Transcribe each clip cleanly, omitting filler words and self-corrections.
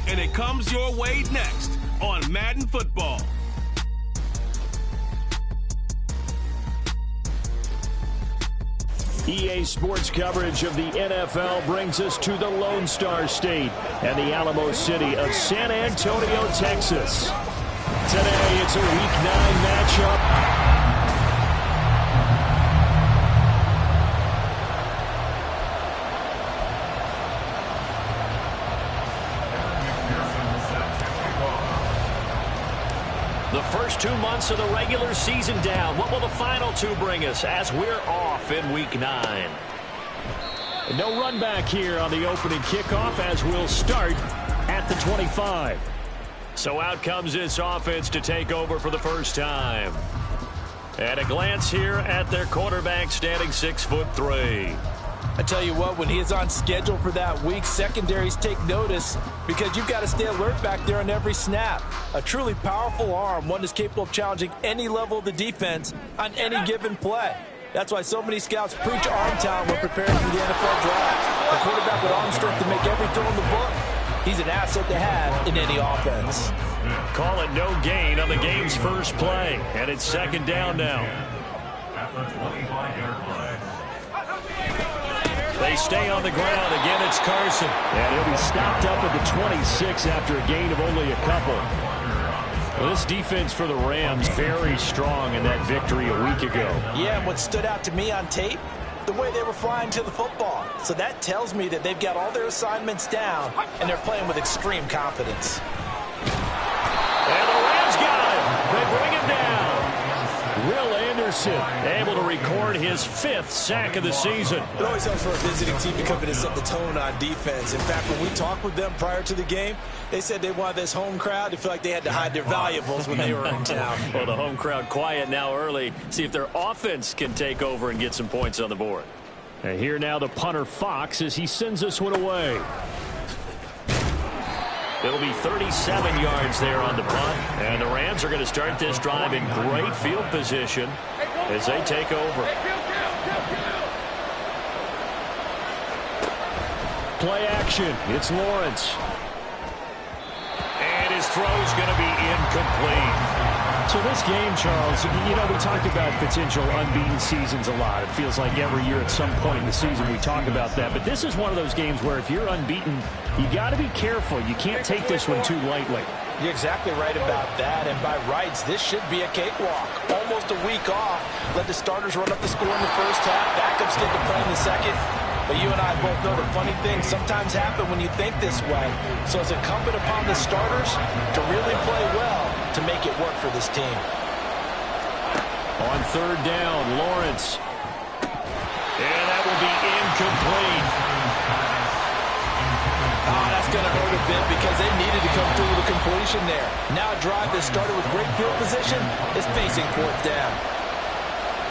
and it comes your way next on Madden Football. EA Sports coverage of the NFL brings us to the Lone Star State and the Alamo City of San Antonio, Texas. Today, it's a Week 9 matchup. The first 2 months of the regular season down. What will the final 2 bring us as we're off in Week 9? No run back here on the opening kickoff as we'll start at the 25. So out comes this offense to take over for the first time. At a glance here at their quarterback standing 6'3". I tell you what, when he is on schedule for that week, secondaries take notice because you've got to stay alert back there on every snap. A truly powerful arm, one that's capable of challenging any level of the defense on any given play. That's why so many scouts preach arm talent when preparing for the NFL draft. A quarterback with arm strength to make every throw in the book, he's an asset to have in any offense. Call it no gain on the game's first play, and it's second down now. At the 25-yard line. They stay on the ground. Again, it's Carson. And he'll be stopped up at the 26 after a gain of only a couple. Well, this defense for the Rams, very strong in that victory a week ago. Yeah, and what stood out to me on tape, the way they were flying to the football. So that tells me that they've got all their assignments down, and they're playing with extreme confidence. And the Rams got him. They bring him down. Will Anderson able to record his 5th sack of the season. It always helps for a visiting team to come in and set the tone on defense. In fact, when we talked with them prior to the game, they said they wanted this home crowd to feel like they had to hide their valuables when they were in town. Well, the home crowd quiet now early. See if their offense can take over and get some points on the board. And here now the punter Fox as he sends this one away. It'll be 37 yards there on the punt. And the Rams are going to start this drive in great field position as they take over. Play action. It's Lawrence. And his throw's going to be incomplete. So this game, Charles, you know, we talk about potential unbeaten seasons a lot. It feels like every year at some point in the season we talk about that. But this is one of those games where if you're unbeaten, you got to be careful. You can't take this one too lightly. You're exactly right about that. And by rights, this should be a cakewalk. Almost a week off. Let the starters run up the score in the first half. Backups get to play in the second. But you and I both know the funny things sometimes happen when you think this way. So it's incumbent upon the starters to really play well to make it work for this team. On third down, Lawrence. And that will be incomplete. Oh, that's going to hurt a bit because they needed to come through with a completion there. Now a drive that started with great field position is facing 4th down.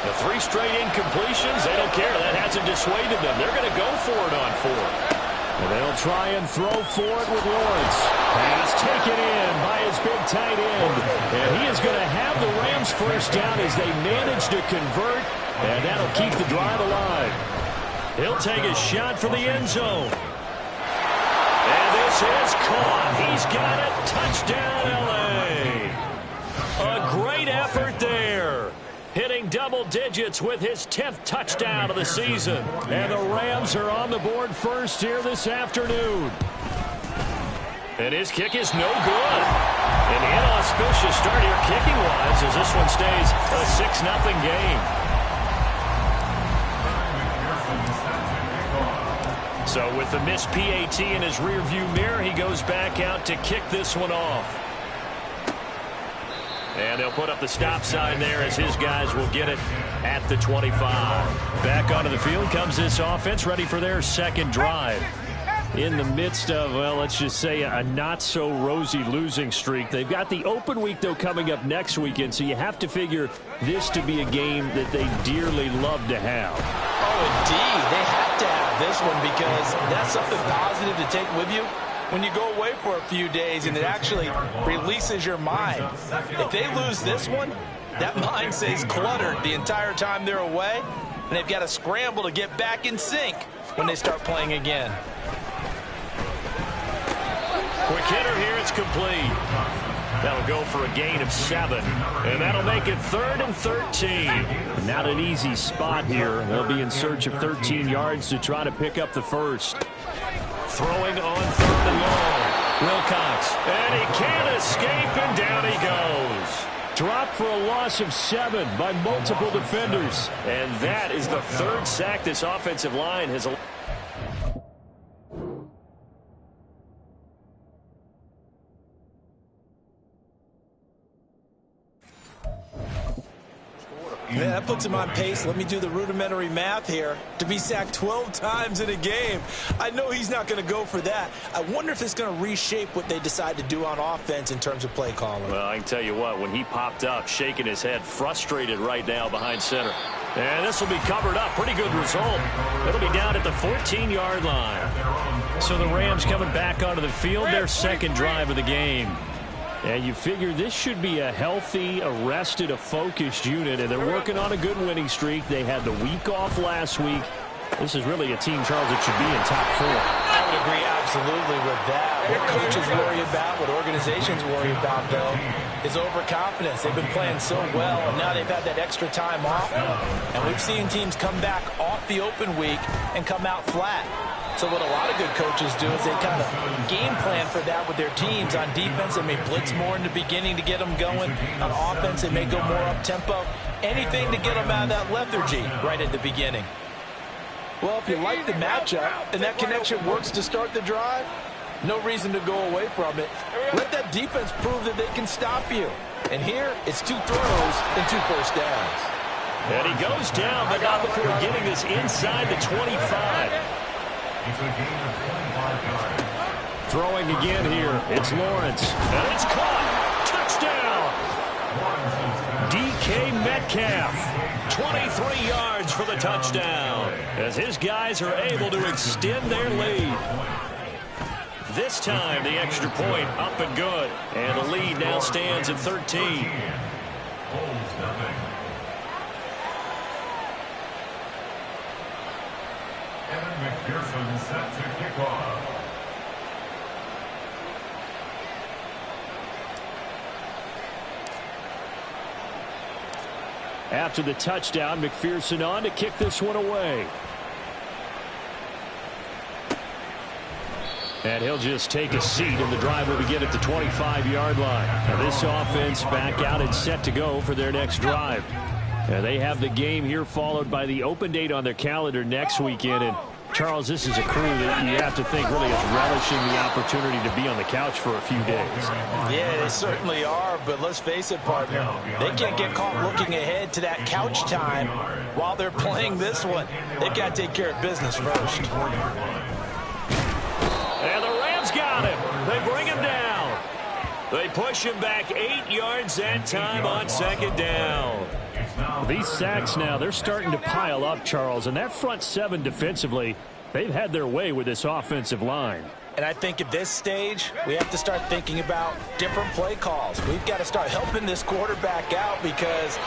The 3 straight incompletions, they don't care. That hasn't dissuaded them. They're going to go for it on 4th. And they'll try and throw for it with Lawrence. Pass taken in by his big tight end. And he is going to have the Rams first down as they manage to convert. And that'll keep the drive alive. He'll take a shot for the end zone. And this is caught. He's got it. Touchdown, L.A. A great effort there. Hitting double digits with his 10th touchdown of the season. And the Rams are on the board first here this afternoon. And his kick is no good. An inauspicious start here kicking-wise as this one stays a 6-0 game. So with the missed PAT in his rearview mirror, he goes back out to kick this one off. And they'll put up the stop sign there as his guys will get it at the 25. Back onto the field comes this offense, ready for their second drive. In the midst of, well, let's just say a not-so-rosy losing streak. They've got the open week, though, coming up next weekend, so you have to figure this to be a game that they dearly love to have. Oh, indeed. They have to have this one because that's something positive to take with you when you go away for a few days, and it actually releases your mind. If they lose this one, that mind stays cluttered the entire time they're away, and they've got to scramble to get back in sync when they start playing again. Quick hitter here. It's complete. That'll go for a gain of 7. And that'll make it 3rd and 13. Not an easy spot here. They'll be in search of 13 yards to try to pick up the first. Throwing on 3rd and long. Wilcox. And he can't escape, and down he goes. Dropped for a loss of 7 by multiple defenders. And that is the 3rd sack this offensive line has. Man, that puts him on pace. Let me do the rudimentary math here. To be sacked 12 times in a game, I know he's not going to go for that. I wonder if it's going to reshape what they decide to do on offense in terms of play calling. Well, I can tell you what, when he popped up, shaking his head, frustrated right now behind center. And this will be covered up. Pretty good result. It'll be down at the 14-yard line. So the Rams coming back onto the field, their second drive of the game. And you figure this should be a healthy, a focused unit, and they're working on a good winning streak. They had the week off last week. This is really a team, Charles, that should be in top 4. I would agree absolutely with that. What coaches worry about, what organizations worry about, though, is overconfidence. They've been playing so well, and now they've had that extra time off. And we've seen teams come back off the open week and come out flat. So what a lot of good coaches do is they kind of game plan for that with their teams. On defense, they may blitz more in the beginning to get them going. On offense, they may go more up-tempo. Anything to get them out of that lethargy right at the beginning. Well, if you like the matchup and that connection works to start the drive, no reason to go away from it. Let that defense prove that they can stop you. And here, it's 2 throws and 2 first downs. And he goes down, but not before getting this inside the 25. It's a gain of 25 yards. Throwing again here. It's Lawrence. And it's caught. Touchdown. DK Metcalf. 23 yards for the touchdown. As his guys are able to extend their lead. This time, the extra point up and good. And the lead now stands at 13. Evan McPherson set to kick off. After the touchdown, McPherson on to kick this one away. And he'll just take a seat, and the drive will begin at the 25-yard line. Now this offense back out and set to go for their next drive. Now they have the game here followed by the open date on their calendar next weekend. And Charles, this is a crew that you have to think really is relishing the opportunity to be on the couch for a few days. Yeah, they certainly are, but let's face it, partner. They can't get caught looking ahead to that couch time while they're playing this one. They've got to take care of business first. And the Rams got him. They bring him down. They push him back 8 yards that time on second down. These sacks now, they're starting to pile up, Charles, and that front 7 defensively, they've had their way with this offensive line. And I think at this stage, we have to start thinking about different play calls. We've got to start helping this quarterback out because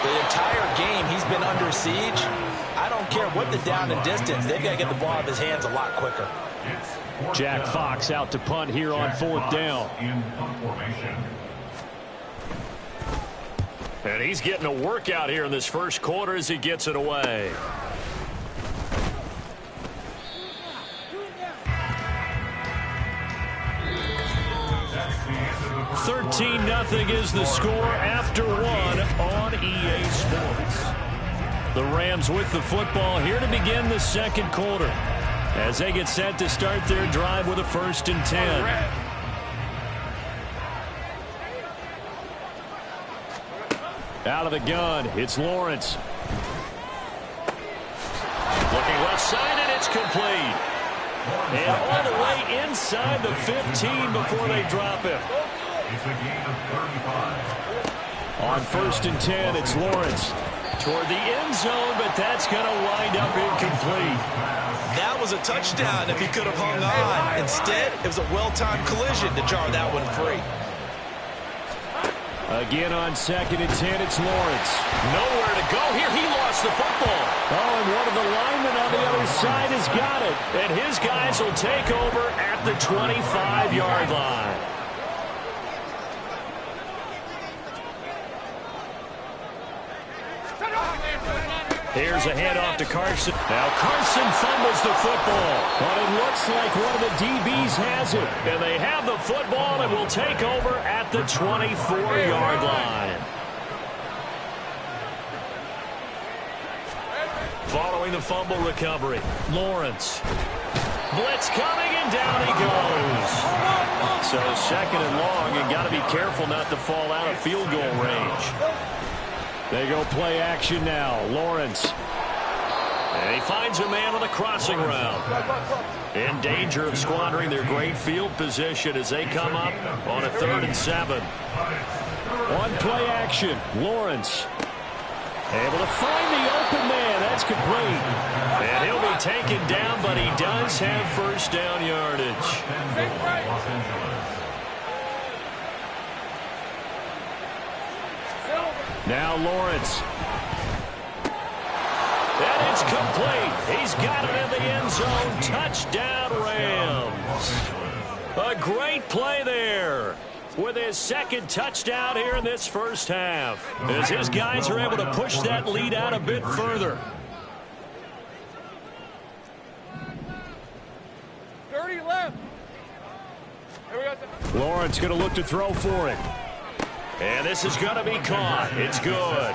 the entire game he's been under siege. I don't care what the down and distance. They've got to get the ball out of his hands a lot quicker. Jack Fox out to punt here on 4th down. In punt formation. And he's getting a workout here in this first quarter as he gets it away. $13-0 is the score after 1 on EA Sports. The Rams with the football here to begin the second quarter as they get set to start their drive with a 1st and 10. Out of the gun, it's Lawrence. Looking left side, and it's complete. And all the way inside the 15 before they drop him. It's a gain of 35. On 1st and 10, it's Lawrence. Toward the end zone, but that's going to wind up incomplete. That was a touchdown if he could have hung on. Instead, it was a well-timed collision to jar that one free. Again on 2nd and 10, it's Lawrence. Nowhere to go here. He lost the football. Oh, and one of the linemen on the other side has got it. And his guys will take over at the 25-yard line. Here's a handoff to Carson. Now Carson fumbles the football. But it looks like one of the DBs has it. And they have the football and will take over at the 24-yard line. Following the fumble recovery, Lawrence. Blitz coming, and down he goes. So 2nd and long, and got to be careful not to fall out of field goal range. They go play action now. Lawrence. And he finds a man on the crossing route. In danger of squandering their great field position as they come up on a 3rd and 7. On play action, Lawrence. Able to find the open man. That's complete. And he'll be taken down, but he does have first down yardage. Now Lawrence. And it's complete. He's got it in the end zone. Touchdown, Rams. A great play there with his 2nd touchdown here in this first half, as his guys are able to push that lead out a bit further. 30 left. Lawrence going to look to throw for it. And this is going to be caught. It's good.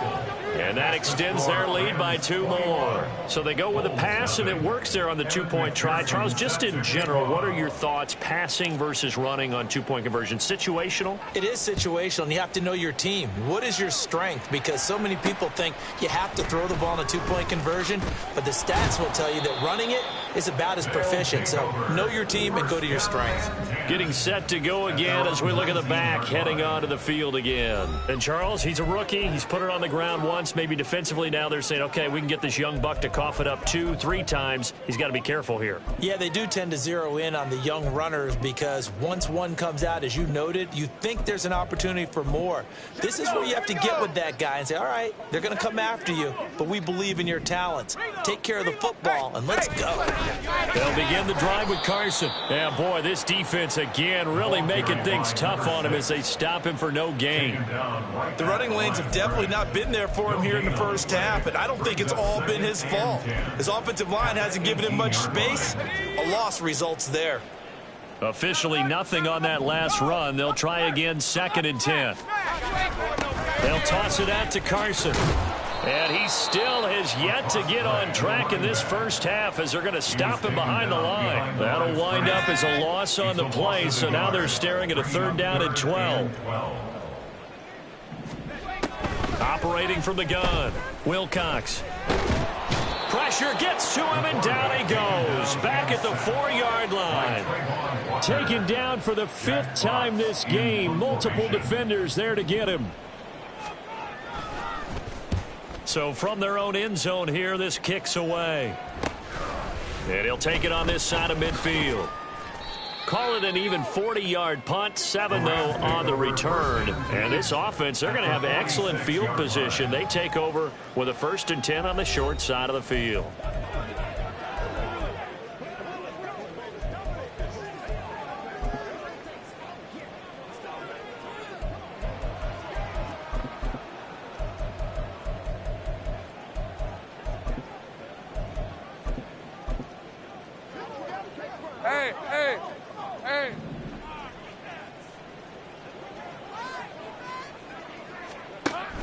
And that extends their lead by 2 more. So they go with a pass, and it works there on the 2-point try. Charles, just in general, what are your thoughts passing versus running on 2-point conversion? Situational? It is situational, and you have to know your team. What is your strength? Because so many people think you have to throw the ball in a 2-point conversion, but the stats will tell you that running it is about as proficient. So know your team and go to your strength. Getting set to go again as we look at the back, heading onto the field again. And Charles, he's a rookie. He's put it on the ground once. Maybe defensively now they're saying, okay, we can get this young buck to cough it up 2, 3 times. He's got to be careful here. Yeah, they do tend to zero in on the young runners because once one comes out, as you noted, you think there's an opportunity for more. This is where you have to get with that guy and say, all right, they're going to come after you, but we believe in your talents. Take care of the football, and let's go. They'll begin the drive with Carson. Yeah, boy, this defense again really making things tough on him as they stop him for no gain. The running lanes have definitely not been there for him here in the first half, and I don't think it's all been his fault. His offensive line hasn't given him much space. A loss results there. Officially nothing on that last run. They'll try again 2nd and 10. They'll toss it out to Carson. And he still has yet to get on track in this first half as they're going to stop him behind the line. That'll wind up as a loss on the play, so now they're staring at a 3rd down and 12. Operating from the gun, Wilcox. Pressure gets to him, and down he goes. Back at the 4-yard line. Taken down for the 5th time this game. Multiple defenders there to get him. So from their own end zone here, this kicks away. And he'll take it on this side of midfield. Call it an even 40-yard punt, 7 though on the return. And this offense, they're going to have excellent field position. They take over with a 1st and 10 on the short side of the field.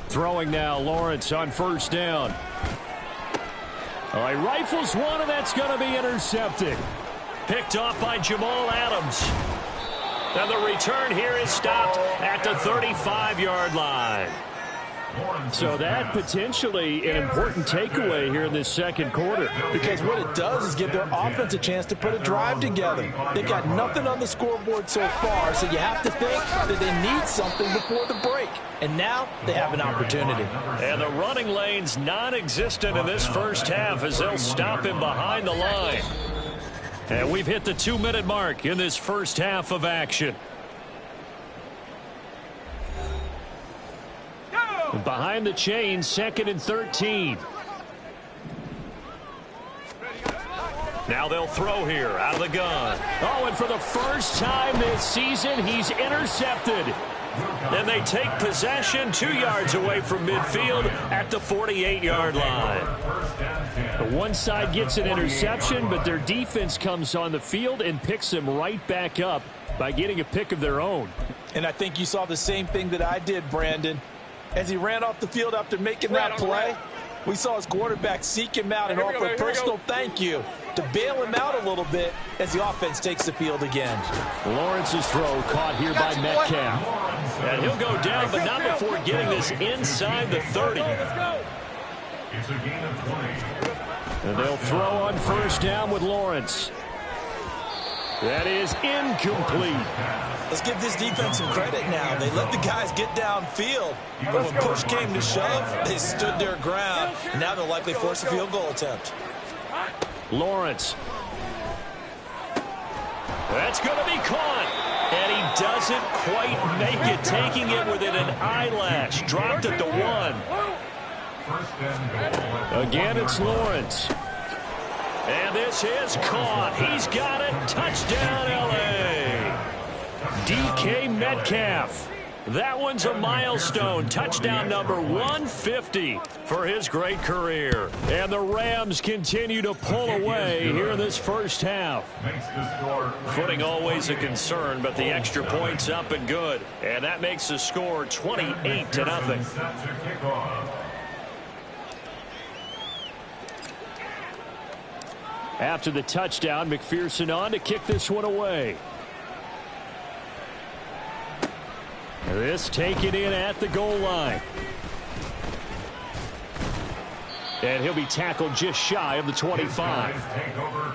Throwing now, Lawrence on 1st down. All right, rifles one, and that's going to be intercepted. Picked off by Jamal Adams. And the return here is stopped at the 35-yard line. So that potentially an important takeaway here in this 2nd quarter. Because what it does is give their offense a chance to put a drive together. They've got nothing on the scoreboard so far, so you have to think that they need something before the break. And now they have an opportunity. And the running lane's non-existent in this first half as they'll stop him behind the line. And we've hit the 2-minute mark in this first half of action. Behind the chain, 2nd and 13. Now they'll throw here out of the gun. Oh, and for the first time this season, he's intercepted. And they take possession 2 yards away from midfield at the 48-yard line. The one side gets an interception, but their defense comes on the field and picks them right back up by getting a pick of their own. And I think you saw the same thing that I did, Brandon. As he ran off the field after making that play, we saw his quarterback seek him out and offer a personal thank you to bail him out a little bit as the offense takes the field again. Lawrence's throw caught here by Metcalf. And he'll go down, but not before getting this inside the 30. It's a gain of 20. And they'll throw on first down with Lawrence. That is incomplete. Let's give this defense some credit now. They let the guys get downfield, but when push came to shove, they stood their ground, and now they'll likely force a field goal attempt. Lawrence. That's going to be caught. And he doesn't quite make it, taking it within an eyelash. Dropped at the 1. Again, it's Lawrence. And this is caught. He's got it. Touchdown, L.A. DK Metcalf. That one's a milestone. Touchdown number 150 for his great career. And the Rams continue to pull away here in this first half. Footing always a concern, but the extra point's up and good. And that makes the score 28-0. After the touchdown, McPherson on to kick this one away. This taken in at the goal line. And he'll be tackled just shy of the 25.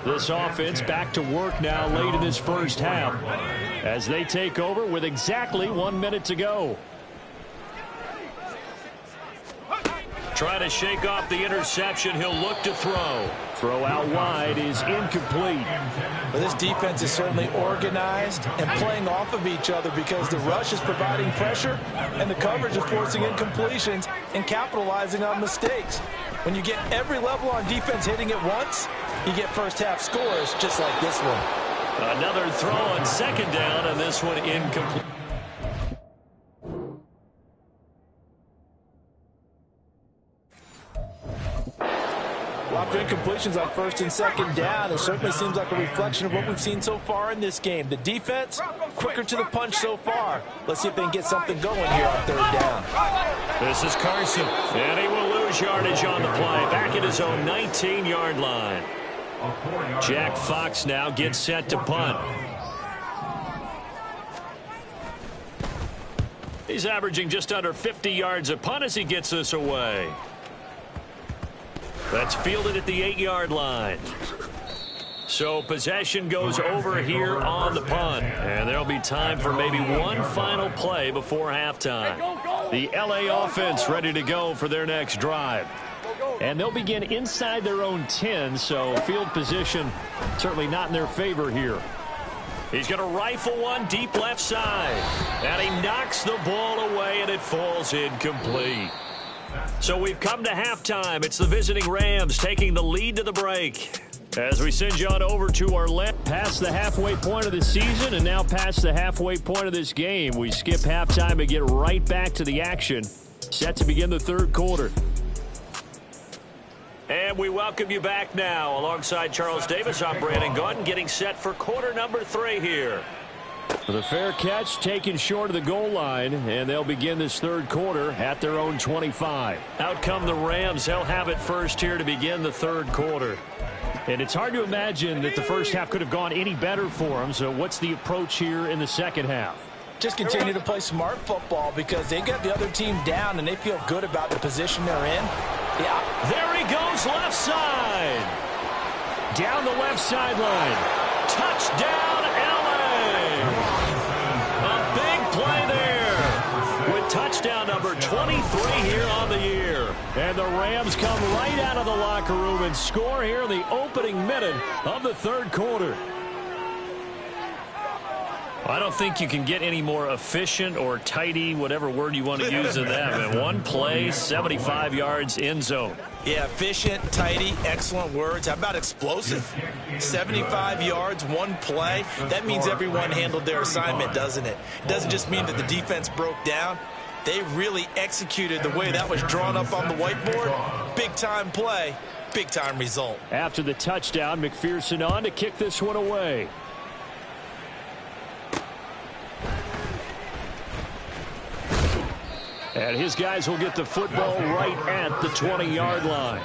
This offense back to work now late in this first half as they take over with exactly 1 minute to go. Trying to shake off the interception. He'll look to throw. Throw out wide is incomplete. But this defense is certainly organized and playing off of each other because the rush is providing pressure and the coverage is forcing incompletions and capitalizing on mistakes. When you get every level on defense hitting at once, you get first half scores just like this one. Another throw on second down, and this one incomplete. After incompletions on first and second down, it certainly seems like a reflection of what we've seen so far in this game. The defense, quicker to the punch so far. Let's see if they can get something going here on third down. This is Carson, and he will lose yardage on the play. Back at his own 19-yard line. Jack Fox now gets set to punt. He's averaging just under 50 yards a punt as he gets this away. That's fielded at the 8-yard line. So possession goes over here on the punt. And there'll be time for maybe one final play before halftime. The LA offense ready to go for their next drive. And they'll begin inside their own 10, so field position certainly not in their favor here. He's going to rifle one deep left side. And he knocks the ball away, and it falls incomplete. So we've come to halftime. It's the visiting Rams taking the lead to the break. As we send you on over to our left, past the halfway point of the season and now past the halfway point of this game. We skip halftime and get right back to the action. Set to begin the third quarter. And we welcome you back now. Alongside Charles Davis, I'm Brandon Gaudin, getting set for quarter number 3 here. The fair catch taken short of the goal line, and they'll begin this third quarter at their own 25. Out come the Rams. They'll have it first here to begin the third quarter. And it's hard to imagine that the first half could have gone any better for them. So what's the approach here in the second half? Just continue to play smart football because they got the other team down and they feel good about the position they're in. Yeah. There he goes, left side. Down the left sideline. Touchdown, LA. A big play there with touchdown number 23 here on the year. And the Rams come right out of the locker room and score here in the opening minute of the third quarter. I don't think you can get any more efficient or tidy, whatever word you want to use in that. In one play, 75 yards in zone. Yeah, efficient, tidy, excellent words. How about explosive? 75 yards, one play. That means everyone handled their assignment, doesn't it? It doesn't just mean that the defense broke down. They really executed the way that was drawn up on the whiteboard. Big-time play, big-time result. After the touchdown, McPherson on to kick this one away. And his guys will get the football right at the 20-yard line.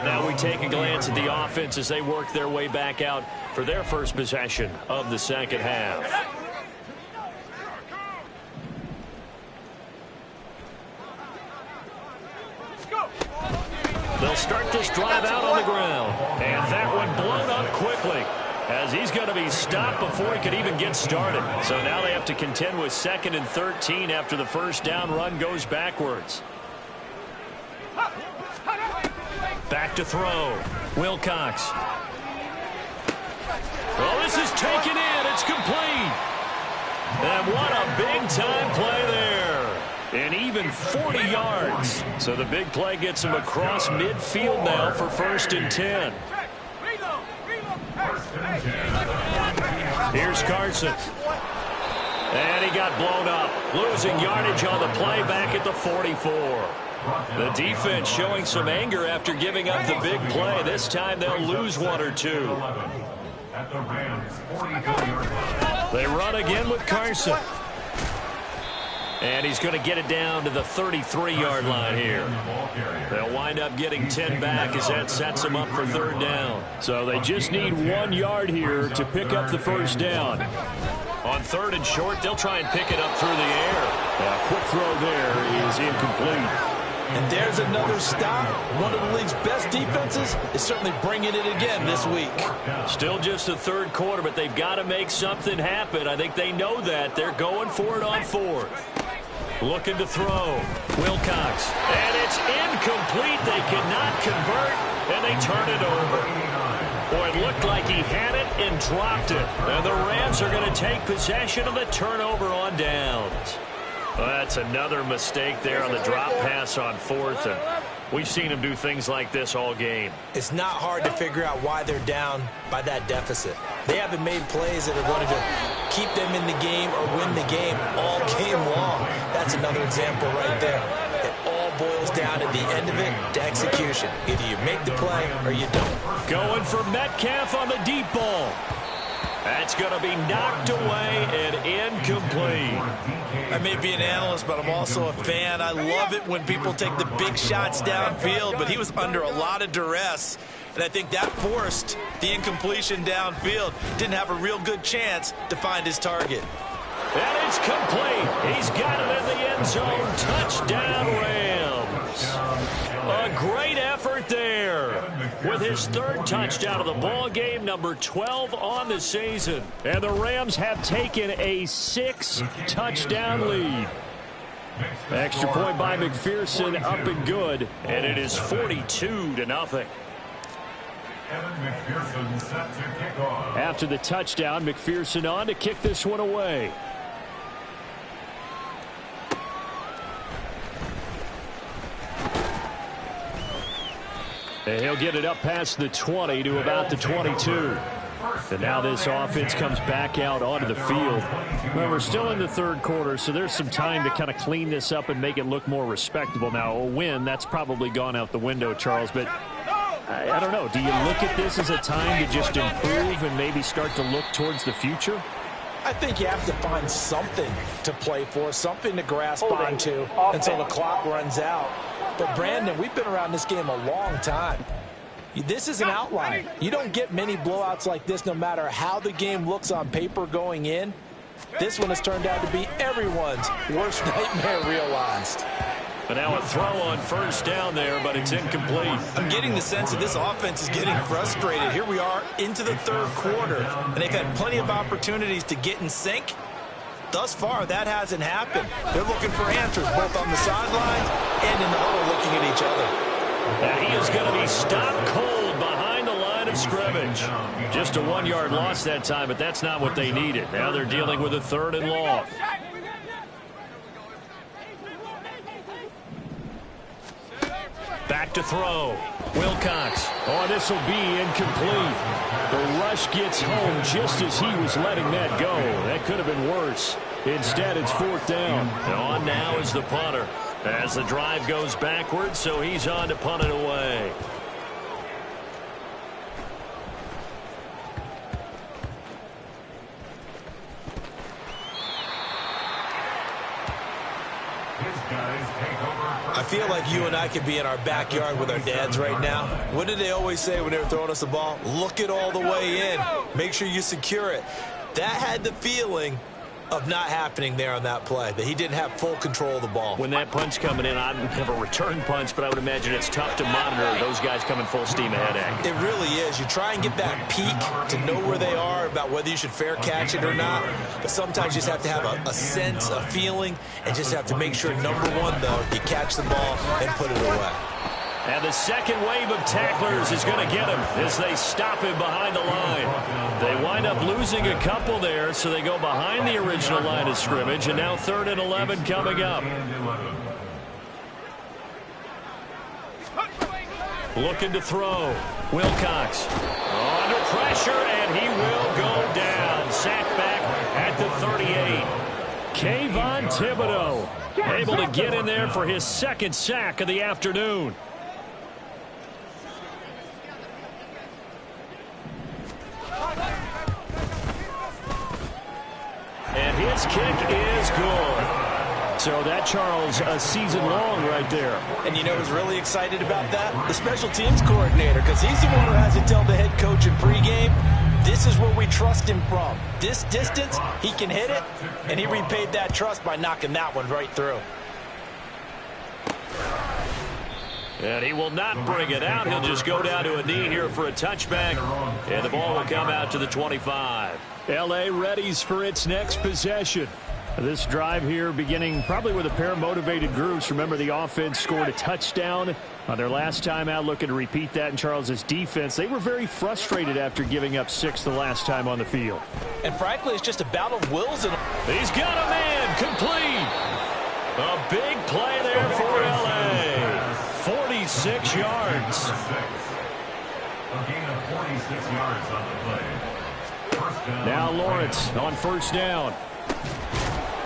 Now we take a glance at the offense as they work their way back out for their first possession of the second half. They'll start this drive out on the ground. And that one blown up quickly, as he's going to be stopped before he could even get started. So now they have to contend with 2nd and 13 after the first down run goes backwards. Back to throw. Wilcox. Oh, this is taken in. It's complete. And what a big-time play there. And even 40 yards. So the big play gets him across midfield now for 1st and 10. Here's Carson. And he got blown up. Losing yardage on the play back at the 44. The defense showing some anger after giving up the big play. This time they'll lose 1 or 2. They run again with Carson. And he's going to get it down to the 33-yard line here. They'll wind up getting 10 back as that sets them up for 3rd down. So they just need 1 yard here to pick up the first down. On 3rd and short, they'll try and pick it up through the air. A quick throw there is incomplete. And there's another stop. One of the league's best defenses is certainly bringing it again this week. Still just the 3rd quarter, but they've got to make something happen. I think they know that. They're going for it on 4th. Looking to throw. Wilcox. And it's incomplete. They cannot convert, and they turn it over. Boy, it looked like he had it and dropped it. And the Rams are going to take possession of the turnover on downs. Well, that's another mistake there on the drop pass on 4th. And we've seen him do things like this all game. It's not hard to figure out why they're down by that deficit. They haven't made plays that are going to keep them in the game or win the game all game long. That's another example right there. It all boils down at the end of it to execution. Either you make the play or you don't. Going for Metcalf on the deep ball. That's going to be knocked away and incomplete. I may be an analyst, but I'm also a fan. I love it when people take the big shots downfield, but he was under a lot of duress, and I think that forced the incompletion downfield. Didn't have a real good chance to find his target. And it's complete. He's got it in the end zone. Touchdown, Rams. A great effort there with his 3rd touchdown of the ball game, number 12 on the season. And the Rams have taken a 6-touchdown lead. Extra point by McPherson, up and good, and it is 42-0. After the touchdown, McPherson on to kick this one away. And he'll get it up past the 20 to about the 22. And now this offense comes back out onto the field. Well, we're still in the 3rd quarter, so there's some time to kind of clean this up and make it look more respectable. Now, a win, that's probably gone out the window, Charles, but I don't know. Do you look at this as a time to just improve and maybe start to look towards the future? I think you have to find something to play for, something to grasp onto until the clock runs out. But, Brandon, we've been around this game a long time. This is an outlier. You don't get many blowouts like this no matter how the game looks on paper going in. This one has turned out to be everyone's worst nightmare realized. But now a throw on 1st down there, but it's incomplete. I'm getting the sense that this offense is getting frustrated. Here we are into the 3rd quarter, and they've had plenty of opportunities to get in sync. Thus far, that hasn't happened. They're looking for answers both on the sidelines and in the huddle looking at each other. And he is going to be stopped cold behind the line line of scrimmage. Just a 1-yard loss that time, but that's not what they needed. Now they're dealing with a 3rd and long. Back to throw. Wilcox. Oh, this will be incomplete. The rush gets home just as he was letting that go. That could have been worse. Instead, it's 4th down. On now is the punter as the drive goes backwards, so he's on to punt it away. I feel like you and I could be in our backyard with our dads right now. What did they always say when they were throwing us the ball? Look it all the way in. Make sure you secure it. That had the feeling of not happening there on that play, that he didn't have full control of the ball. When that punch coming in, I don't have a return punch, but I would imagine it's tough to monitor those guys coming full steam ahead at you. It really is. You try and get that peek to know where they are, about whether you should fair catch it or not. But sometimes you just have to have a sense, a feeling, and just have to make sure, number one, though, you catch the ball and put it away. And the second wave of tacklers is going to get him as they stop him behind the line. They wind up losing a couple there, so they go behind the original line of scrimmage, and now 3rd and 11 coming up. Looking to throw. Wilcox under pressure, and he will go down. Sacked back at the 38. Kayvon Thibodeaux able to get in there for his 2nd sack of the afternoon. And his kick is good. So that, Charles, a season long right there. And you know who's really excited about that? The special teams coordinator, because he's the one who has to tell the head coach in pregame, this is where we trust him from. This distance, he can hit it, and he repaid that trust by knocking that one right through. And he will not bring it out. He'll just go down to a knee here for a touchback. And the ball will come out to the 25. L.A. readies for its next possession. This drive here beginning probably with a pair of motivated groups. Remember, the offense scored a touchdown on their last time out. Looking to repeat that in Charles's defense. They were very frustrated after giving up 6 the last time on the field. And frankly, it's just a battle of wills. He's got a man complete. A big play there for L.A. 46 yards. A gain of 46 yards on the play. Now Lawrence on 1st down.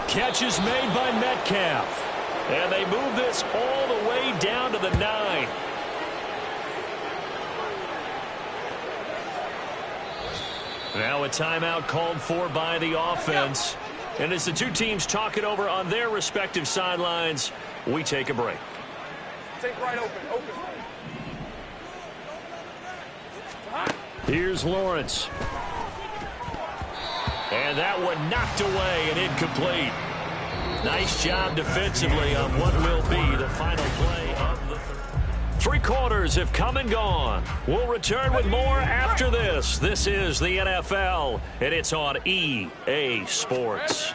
Catch is made by Metcalf. And they move this all the way down to the 9. Now a timeout called for by the offense. And as the two teams talk it over on their respective sidelines, we take a break. Take right open. Here's Lawrence. And that one knocked away and incomplete. Nice job defensively on what will be the final play of the third. 3 quarters have come and gone. We'll return with more after this. This is the NFL, and it's on EA Sports.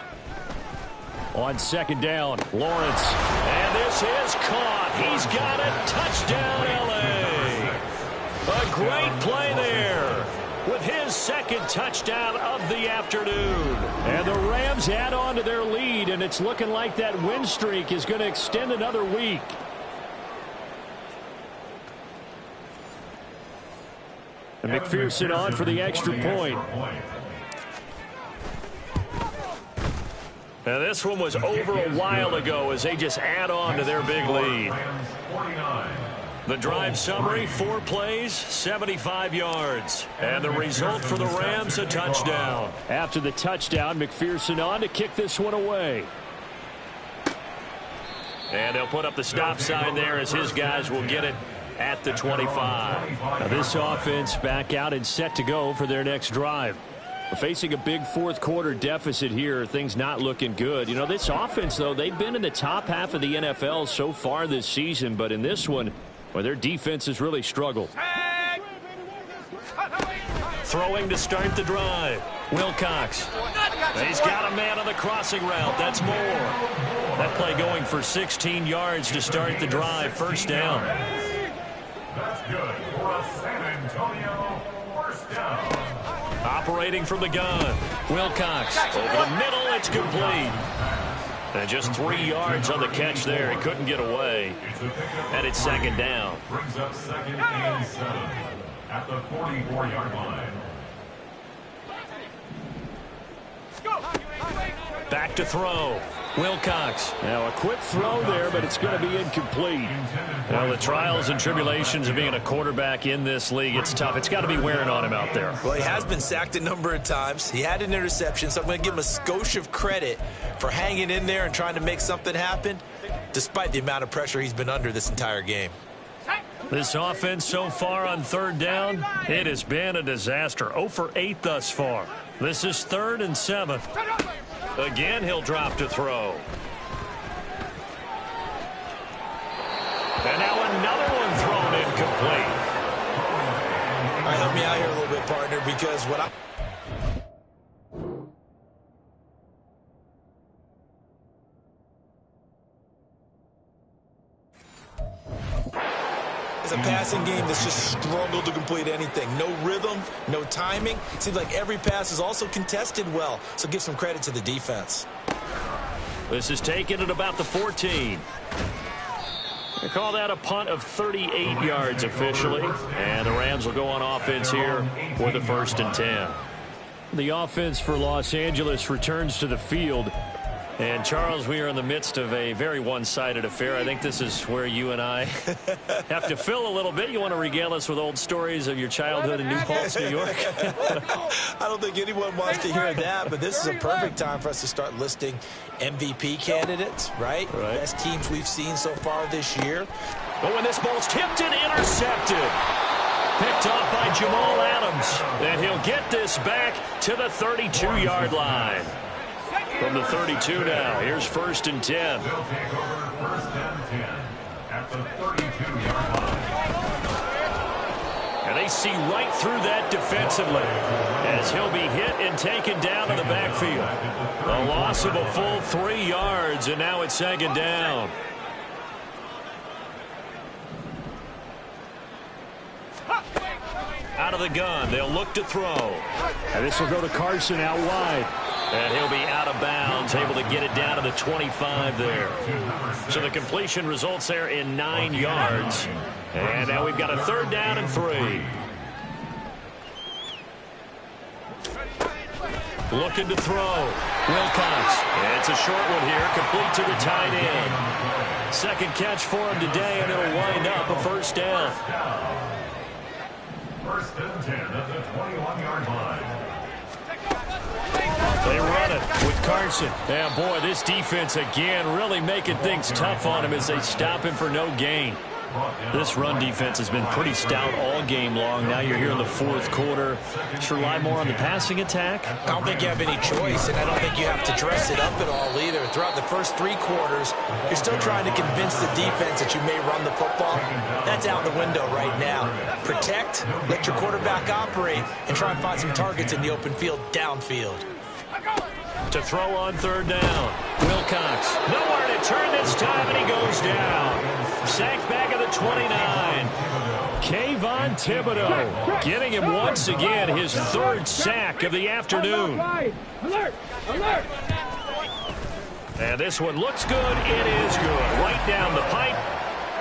On 2nd down, Lawrence. And this is caught. He's got it. Touchdown, L.A. A great play there with his 2nd touchdown of the afternoon. And the Rams add on to their lead, and it's looking like that win streak is going to extend another week. And McPherson on for the extra point. Now this one was over a while ago as they just add on to their big lead. The drive summary, 4 plays, 75 yards. And the result for the Rams, a touchdown. After the touchdown, McPherson on to kick this one away. And they'll put up the stop sign there as his guys will get it at the 25. Now this offense back out and set to go for their next drive. We're facing a big 4th quarter deficit here. Things not looking good. You know, this offense, though, they've been in the top half of the NFL so far this season. But in this one, well, their defense has really struggled. Throwing to start the drive. Wilcox. He's got a man on the crossing route. That's more. That play going for 16 yards to start the drive. 1st down. That's good for a San Antonio operating from the gun. Wilcox over the middle. It's complete. And just 3 yards on the catch there. He couldn't get away. And it's second down. Brings up 2nd and 7 at the 44-yard line. Back to throw. Wilcox. Now a quick throw there, but it's going to be incomplete. Well, the trials and tribulations of being a quarterback in this league, it's tough. It's got to be wearing on him out there. Well, he has been sacked a number of times. He had an interception, so I'm going to give him a skosh of credit for hanging in there and trying to make something happen, despite the amount of pressure he's been under this entire game. This offense so far on third down, it has been a disaster. 0 for 8 thus far. This is 3rd and 7. Again, he'll drop to throw. And now another one thrown incomplete. All right, help me out here a little bit, partner, because what I... It's a passing game that's just struggled to complete anything. No rhythm, no timing. It seems like every pass is also contested well, so give some credit to the defense. This is taken at about the 14. They call that a punt of 38 yards officially. And the Rams will go on offense here with the 1st and 10. The offense for Los Angeles returns to the field. And, Charles, we are in the midst of a very one-sided affair. I think this is where you and I have to fill a little bit. You want to regale us with old stories of your childhood in New Paltz, New York? I don't think anyone wants to hear that, but this is a perfect time for us to start listing MVP candidates, right? Best teams we've seen so far this year. But when this ball's tipped and intercepted. Picked off by Jamal Adams. And he'll get this back to the 32-yard line. From the 32 now, here's 1st and 10. They'll take over 1st and 10 at the 32-yard line. And they see right through that defensively as he'll be hit and taken down in the backfield. A loss of a full 3 yards, and now it's 2nd down. Out of the gun, they'll look to throw. And this will go to Carson out wide. And he'll be out of bounds, able to get it down to the 25 there. So the completion results there in 9 yards. And now we've got a 3rd down and 3. Looking to throw. Wilcox. It's a short one here, complete to the tight end. 2nd catch for him today, and it'll wind up a 1st down. 1st and 10 at the 21-yard line. They run it with Carson. Yeah, boy, this defense again really making things tough on him as they stop him for no gain. This run defense has been pretty stout all game long. Now you're here in the 4th quarter. Should rely more on the passing attack? I don't think you have any choice, and I don't think you have to dress it up at all either. Throughout the first 3 quarters, you're still trying to convince the defense that you may run the football. That's out the window right now. Protect, let your quarterback operate, and try and find some targets in the open field downfield. To throw on 3rd down. Wilcox. Nowhere to turn this time, and he goes down. Sacked back at the 29. Kayvon Thibodeaux getting him once again his 3rd sack of the afternoon. Alert! Alert! And this one looks good. It is good. Right down the pipe.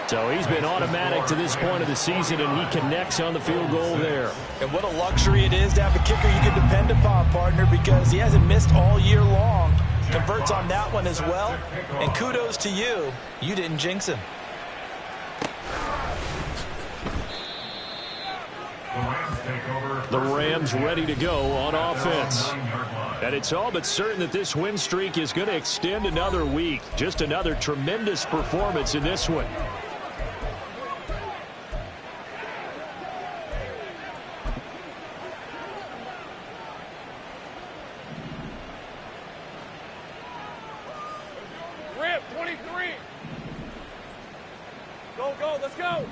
So he's been automatic to this point of the season, and he connects on the field goal there. And what a luxury it is to have a kicker you can depend upon, partner, because he hasn't missed all year long. Converts on that one as well. And kudos to you. You didn't jinx him. The Rams ready to go on offense. And it's all but certain that this win streak is going to extend another week. Just another tremendous performance in this one. Rip, 23. Go, let's go.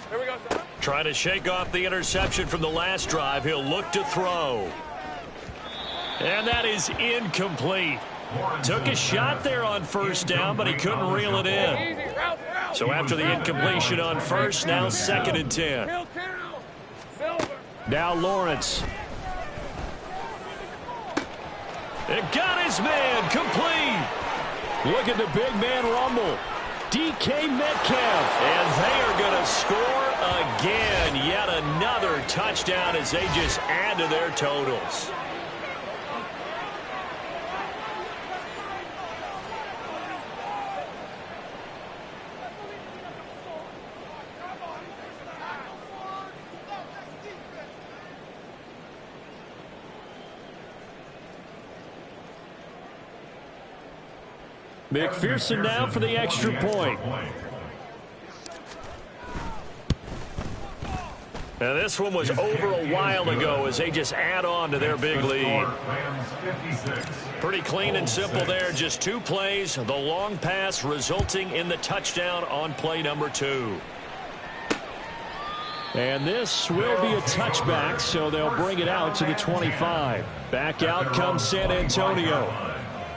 Here we go, son. Trying to shake off the interception from the last drive. He'll look to throw. And that is incomplete. Took a shot there on 1st down, but he couldn't reel it in. So after the incompletion on 1st, now 2nd and 10. Now Lawrence. It got his man complete. Look at the big man rumble. DK Metcalf. And they are going to score again. Yet another touchdown as they just add to their totals. McPherson now for the extra point. Now this one was over a while ago as they just add on to their big lead. Pretty clean and simple there. Just 2 plays. The long pass resulting in the touchdown on play number 2. And this will be a touchback, so they'll bring it out to the 25. Back out comes San Antonio.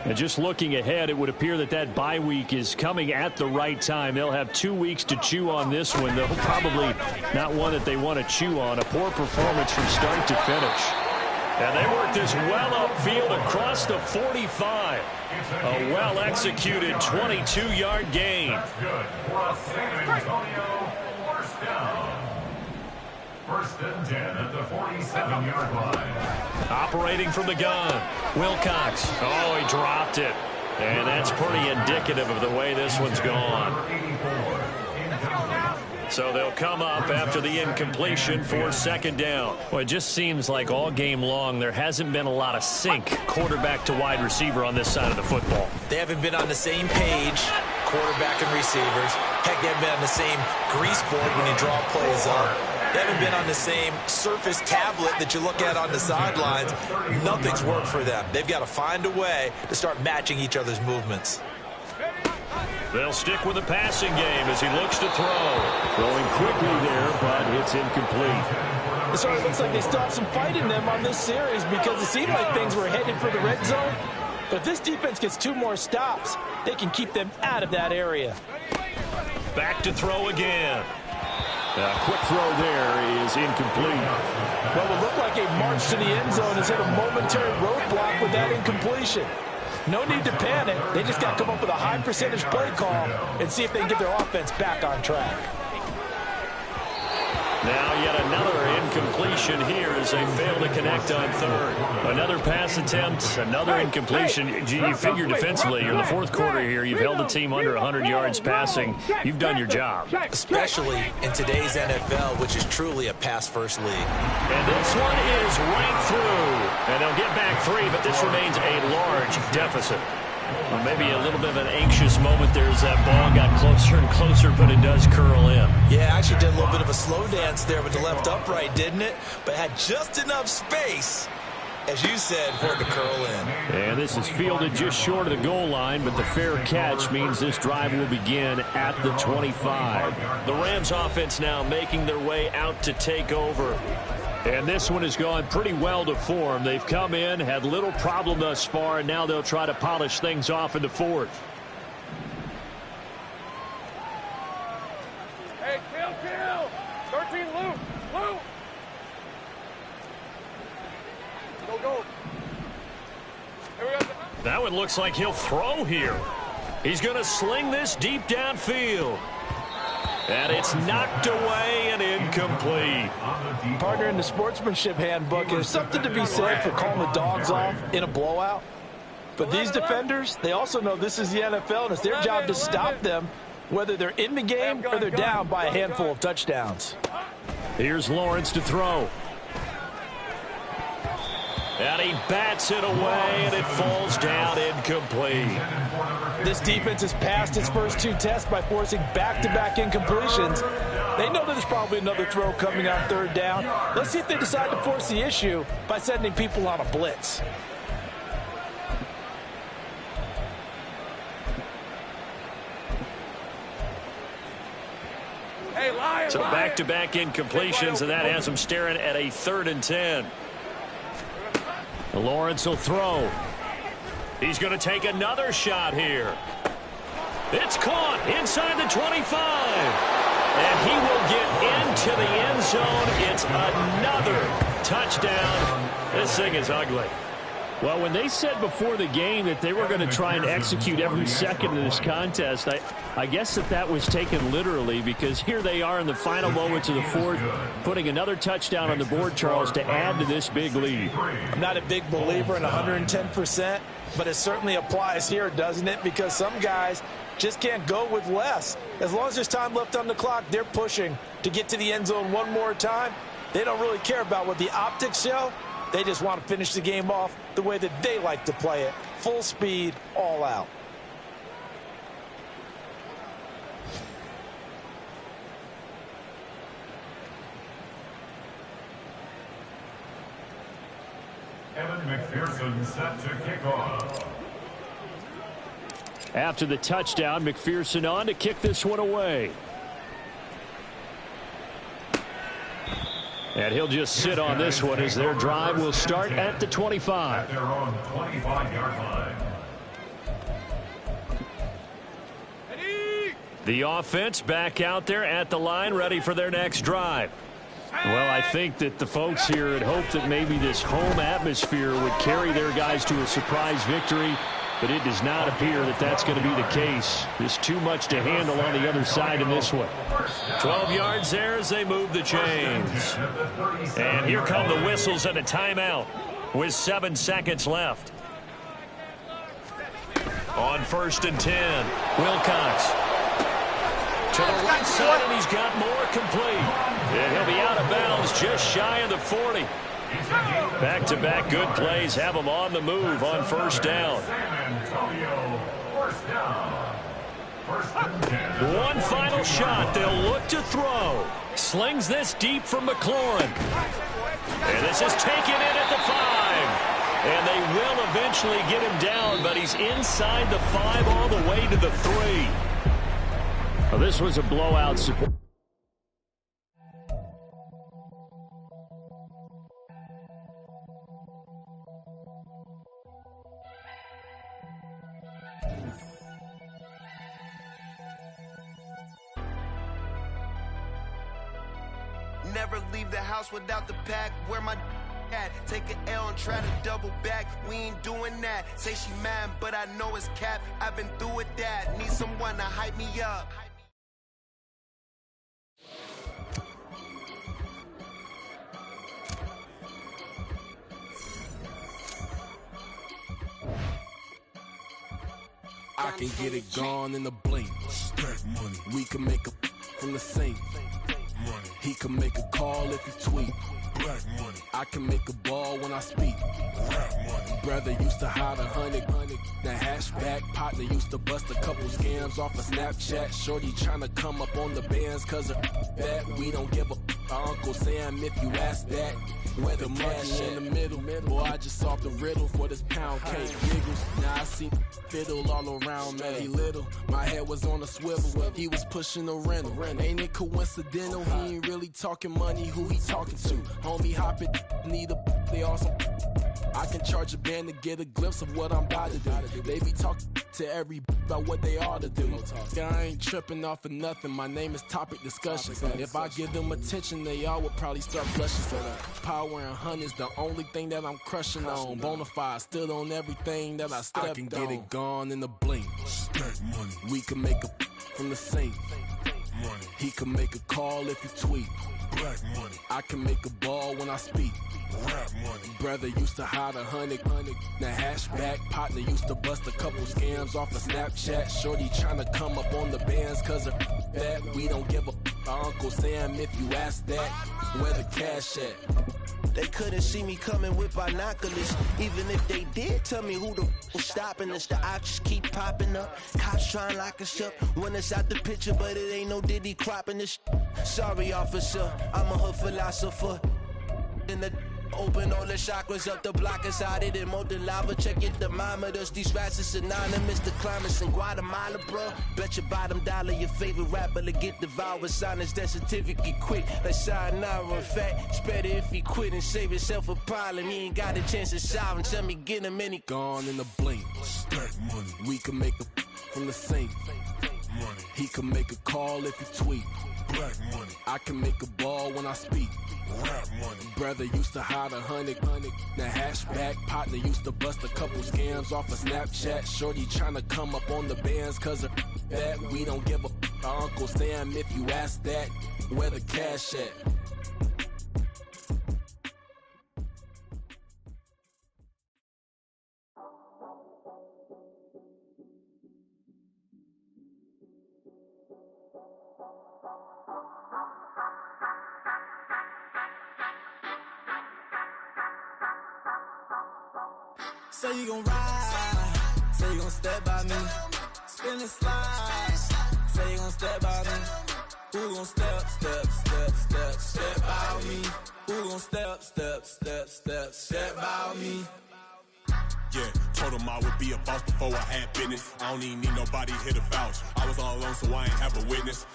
And just looking ahead, it would appear that that bye week is coming at the right time. They'll have 2 weeks to chew on this one, though probably not one that they want to chew on. A poor performance from start to finish. And they work this well upfield across the 45. A well-executed 22-yard gain. That's good for San Antonio. First down. First and 10 at the 47-yard line. Operating from the gun, Wilcox. Oh, he dropped it. And that's pretty indicative of the way this one's gone. So they'll come up after the incompletion for second down. Well, it just seems like all game long there hasn't been a lot of sync quarterback to wide receiver on this side of the football. They haven't been on the same page, quarterback and receivers. Heck, they haven't been on the same grease board when you draw plays up. They haven't been on the same surface tablet that you look at on the sidelines. Nothing's worked for them. They've got to find a way to start matching each other's movements. They'll stick with the passing game as he looks to throw. Throwing quickly there, but it's incomplete. It sort of looks like they stopped some fight in them on this series because it seemed like things were headed for the red zone. But if this defense gets 2 more stops, they can keep them out of that area. Back to throw again. A quick throw there is incomplete. What would look like a march to the end zone has hit a momentary roadblock with that incompletion. No need to panic. They just got to come up with a high percentage play call and see if they can get their offense back on track. Now yet another incompletion here as they fail to connect on third. Another pass attempt, another incompletion. You figure defensively, in the fourth quarter here, you've held the team under 100 yards passing. You've done your job. Especially in today's NFL, which is truly a pass-first league. And this one is right through. And they'll get back 3, but this remains a large deficit. Well, maybe a little bit of an anxious moment there as that ball got closer and closer, but it does curl in. Yeah, actually did a little bit of a slow dance there with the left upright, didn't it? But had just enough space, as you said, for it to curl in. And this is fielded just short of the goal line, but the fair catch means this drive will begin at the 25. The Rams offense now making their way out to take over. And this one has gone pretty well to form. They've come in, had little problem thus far, and now they'll try to polish things off in the fourth. Hey, kill. 13 loop. Go. Here we go. That one looks like he'll throw here. He's going to sling this deep downfield. And it's knocked away and incomplete. Partner, in the sportsmanship handbook, there's something to be said for calling the dogs off in a blowout. But these defenders, they also know this is the NFL, and it's their job to stop them, whether they're in the game or they're down by a handful of touchdowns. Here's Lawrence to throw. And he bats it away, and it falls down incomplete. This defense has passed its first 2 tests by forcing back-to-back incompletions. They know there's probably another throw coming on third down. Let's see if they decide to force the issue by sending people on a blitz. Hey, Lion. So back-to-back incompletions, and that has them staring at a 3rd and 10. Lawrence will throw. He's going to take another shot here. It's caught inside the 25. And he will get into the end zone. It's another touchdown. This thing is ugly. Well, when they said before the game that they were going to try and execute every second of this contest, I guess that was taken literally, because here they are in the final moments of the fourth, putting another touchdown on the board, Charles, to add to this big lead. I'm not a big believer in 110%, but it certainly applies here, doesn't it? Because some guys just can't go with less. As long as there's time left on the clock, they're pushing to get to the end zone one more time. They don't really care about what the optics show. They just want to finish the game off the way that they like to play it. Full speed, all out. Evan McPherson set to kick off. After the touchdown, McPherson on to kick this one away. And he'll just sit on this one as their drive will start at the 25. At their own 25-yard line. The offense back out there at the line, ready for their next drive. Well, I think that the folks here had hoped that maybe this home atmosphere would carry their guys to a surprise victory, but it does not appear that that's going to be the case. There's too much to handle on the other side in this one. 12 yards there as they move the chains. And here come the whistles and a timeout with 7 seconds left. On 1st and 10, Wilcox to the right side, and he's got more complete. And he'll be out of bounds just shy of the 40. Back-to-back good plays have him on the move on 1st down. One final shot. They'll look to throw. Slings this deep from McLaurin. And this is taken in at the 5. And they will eventually get him down, but he's inside the 5 all the way to the 3. Well, this was a blowout support. Never leave the house without the pack. Where my at? Take an L and try to double back. We ain't doing that. Say she mad, but I know it's cap. I've been through with that. Need someone to hype me up. I can get it gone in a blink. Stack money. We can make a from the sink. Money. He can make a call if he tweet. Black money. I can make a ball when I speak. Rap money. Brother used to hide 100. The hashback partner used to bust a couple scams off of Snapchat. Shorty tryna come up on the bands cause of that. We don't give a Uncle Sam if you ask that. Where the money in the middle. Boy, I just solved the riddle for this pound cake. Giggles. Now I see fiddle all around me. He little. My head was on a swivel. He was pushing a rental. Ain't it coincidental? He ain't really talking money. Who he talking to? Homie hopping. Need a. They also. I can charge a band to get a glimpse of what I'm about to do. They be talking to every about what they ought to do. I ain't tripping off of nothing. My name is Topic Discussion. If I give them attention, they all would probably start blushing. So power and hunt is the only thing that I'm crushing on. Bonafide stood on everything that I stepped on. I can get it gone in a blink. Stack money. We can make a from the sink. Money. He can make a call if he tweet. Black money. I can make a ball when I speak. Rap money. Brother used to hide 100. The hashback partner used to bust a couple scams off of Snapchat. Shorty tryna come up on the bands cause of that. We don't give a Uncle Sam if you ask that. Where the cash at? They couldn't see me coming with binoculars. Even if they did, tell me who the was stopping us. The options keep popping up. Cops trying to lock us up. When it's out the picture, but it ain't no Diddy cropping this. Sorry, officer, I'm a hood philosopher. In the open all the chakras up the block inside it and molten lava. Check your thermometers. These rats is synonymous to climates in Guatemala, bro. Bet your bottom dollar your favorite rapper to get devoured. Sign his death certificate quick. Like sayonara. In fact, it's better if he quit and save himself a problem. He ain't got a chance to solve him. Tell me get him any. Gone in a blink. Stack money. We can make a from the sink. money. He can make a call if he tweet. Black money. I can make a ball when I speak. Rap money. Brother used to hide 100. The hashback partner used to bust a couple scams off of Snapchat. Shorty tryna come up on the bands cause of that. We don't give a Uncle Sam if you ask that. Where the cash at? Say you gon' ride, say you gon' step by me, spin and slide, say you gon' step by me, who gon' step by me, who gon' step by me. Yeah, told him I would be a boss before I had business. I don't even need nobody here to vouch. I was all alone, so I ain't have a witness.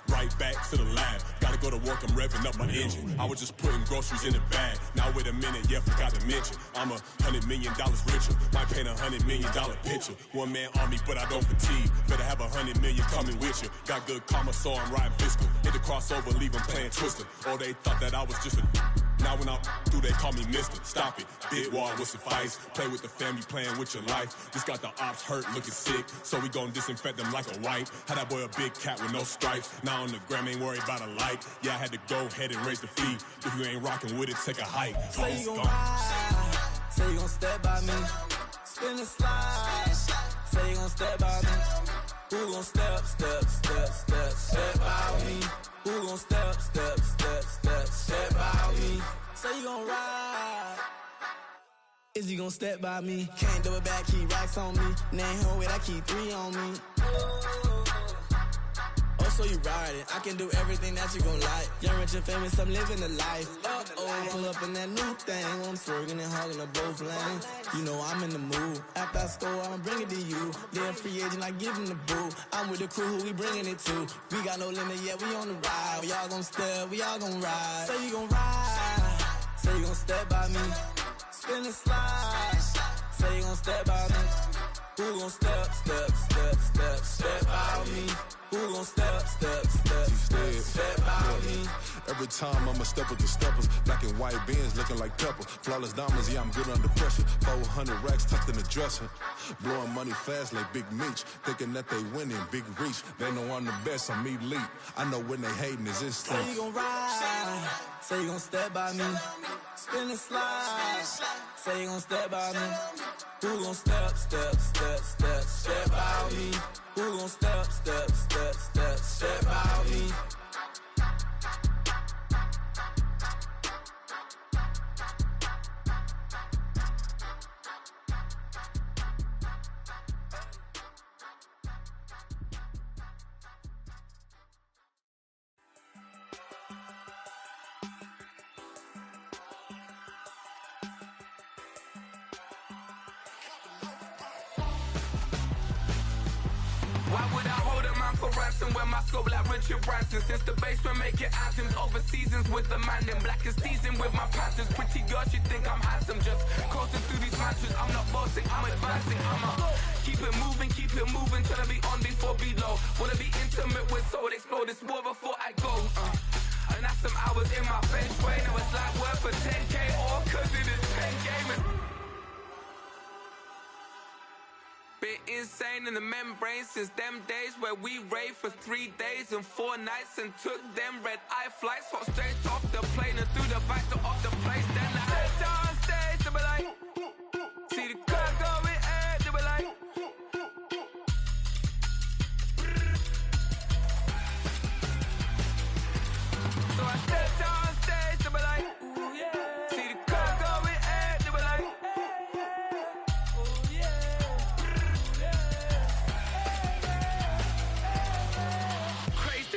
Right back to the lab. Gotta go to work, I'm revving up my engine. I was just putting groceries in the bag. Now wait a minute, yeah, forgot to mention. I'm $100 million richer. Might paint $100 million picture. One man army, but I don't fatigue. Better have 100 million coming with you. Got good karma, so I'm riding fiscal. Hit the crossover, leave them playing Twister. Oh, they thought that I was just a... Now when I do, they call me Mister. Stop it. Big wall with suffice. Play with the family, playing with your life. Just got the ops hurt, looking sick. So we gon' disinfect them like a wipe. Had that boy a big cat with no stripes. Now on the gram, ain't worried about a light. Yeah, I had to go ahead and raise the fee. If you ain't rocking with it, take a hike. Say you gon' ride, say you gon' step by me, spin and slide, say you gon' step by me, who gon' step by me, who gon' step by me, say you gon' ride, is he gon' step by me, can't do it back, keep racks on me, name home with I keep 3 on me. So you riding, I can do everything that you gon' like. Young, rich, and famous, I'm living the life. Pull up in that new thing, I'm swerving and hogging up both lanes. You know I'm in the mood. After I score, I'ma bring it to you. They're a free agent, I give him the boo. I'm with the crew, who we bringing it to. We got no limit, yeah, we on the ride. We all gon' step, we all gon' ride. Say you gon' ride, say you gon' step by me. Spin and slide, say you gon' step by me. Who gon' step by me? Who gon' step by me? Every time I'ma step with the steppers. Black and white Benz looking like pepper. Flawless diamonds, yeah, I'm good under pressure. 400 racks tucked in the dresser. Blowing money fast like Big Meech. Thinking that they winning, big reach. They know I'm the best, I'm elite. I know when they hating is instinct. Say you gon' ride, say you gon' step by me. Spin and slide, say you gon' step by me. Who gon' step by me? Who gon' step by me? Why would I hold a man for ransom when my scope like Richard Branson? Since the basement making anthems over seasons with the man in black is teasing with my patterns. Pretty girl, she think I'm handsome. Just coasting through these mantras. I'm not bossing, I'm advancing. Keep it moving, tryna be on before below. Wanna be intimate with soul, explode this war before I go. And that's some hours in my feng shui. Now it's like work for 10K or cause it is 10 gamers. Been insane in the membrane since them days where we raved for 3 days and 4 nights and took them red-eye flights. Hot straight off the plane and through the back door of the place. Then I stepped on stage, they were like, see the crowd going air, they were like, so I stepped on stage, they were like, ooh yeah, see the crowd going air, they were like,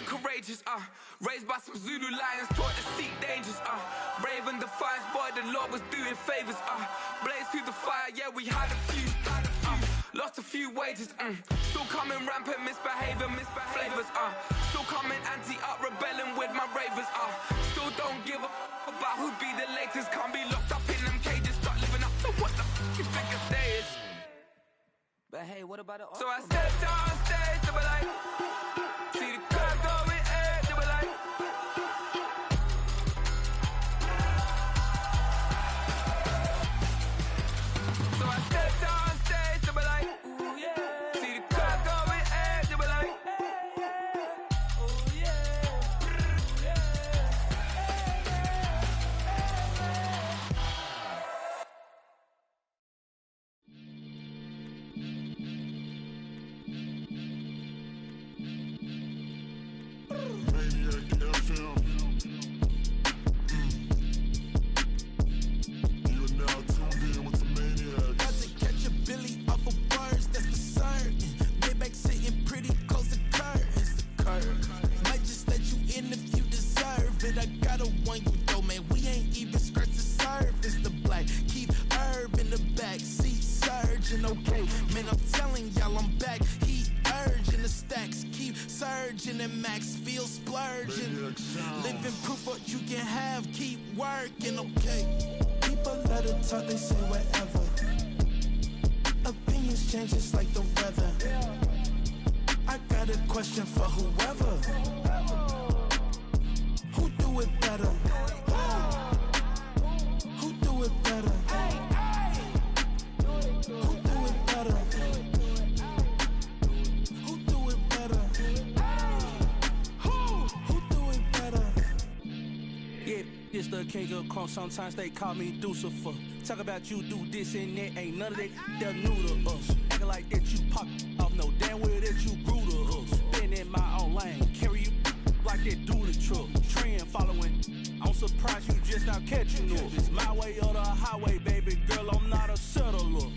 courageous, raised by some Zulu lions, taught to seek dangers, brave and defiant, boy, the Lord was doing favors, blaze through the fire, yeah, we had a few, lost a few wages, still coming rampant, misbehaving, flavors, still coming anti-up, rebelling with my ravers, still don't give a about who be the latest, can't be locked up in them cages, start living up to what the you think a day is. But hey, what about it? So I stepped on stage, they were like, virgin and Max feel splurging. Living proof what you can have, keep working, okay. People let it talk, they say whatever. Opinions change just like the weather. I got a question for whoever. Who do it better? Who do it better? Who do it better? Who do it better? Who do it better? Yeah, it's the king of crunk. Sometimes they call me Lucifer. Talk about you do this and that. Ain't none of that, they're new to us. Acting like that you pop off, no damn well that you grew to us. Been in my own lane, carry you like that dually truck. Trend following, I'm surprised you just not catching up. It's my way or the highway, baby girl, I'm not a settler.